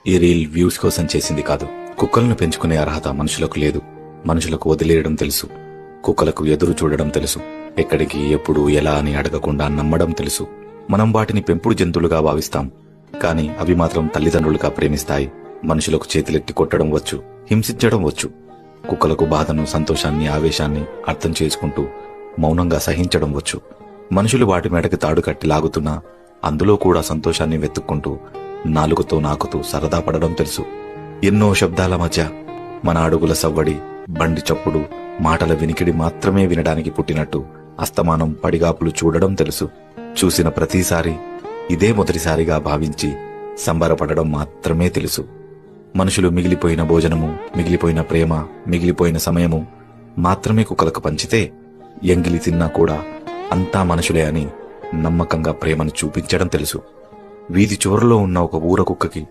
ఈ reel views కోసం చేసింది కాదు. కుక్కలను పెంచుకునే అర్హత మనుషులకు లేదు. మనుషులకు వదిలేయడం తెలుసు. కుక్కలకు ఎదురు చూడడం తెలుసు. ఎక్కడికి, ఎప్పుడు, ఎలా అని అడగకుండా నమ్మడం తెలుసు. మనం వాటిని పెంపుడు జంతువులుగా భావిస్తాం. కాని అవి మాత్రం తల్లిదండ్రులుగా ప్రేమిస్తాయి. మనుషులకు చేతులెత్తి కొట్టడం వచ్చు, హింసించడం వచ్చు. కుక్కలకు బాధను, సంతోషాన్ని, ఆవేశాన్ని అర్థం చేసుకుంటూ మౌనంగా సహించడం వచ్చు. మనుషులు వాటి మెడకి తాడు కట్టి లాగుతున్నా అందులో కూడా సంతోషాన్ని వెతుక్కుంటూ నాలుగుతో నాకుతూ సరదా పడడం తెలుసు. ఎన్నో శబ్దాల మధ్య మన అడుగుల సవ్వడి, బండి చప్పుడు, మాటల వినికిడి మాత్రమే వినడానికి పుట్టినట్టు అస్తమానం పడిగాపులు చూడడం తెలుసు. చూసిన ప్రతిసారి ఇదే మొదటిసారిగా భావించి సంబరపడడం మాత్రమే తెలుసు. మనుషులు మిగిలిపోయిన భోజనము, మిగిలిపోయిన ప్రేమ, మిగిలిపోయిన సమయము మాత్రమే కుక్కలకు పంచితే ఎంగిలి తిన్నా కూడా అంతా మనుషులే అని నమ్మకంగా ప్రేమను చూపించడం తెలుసు. వీధి చివరలో ఉన్న ఒక ఊర కుక్కకి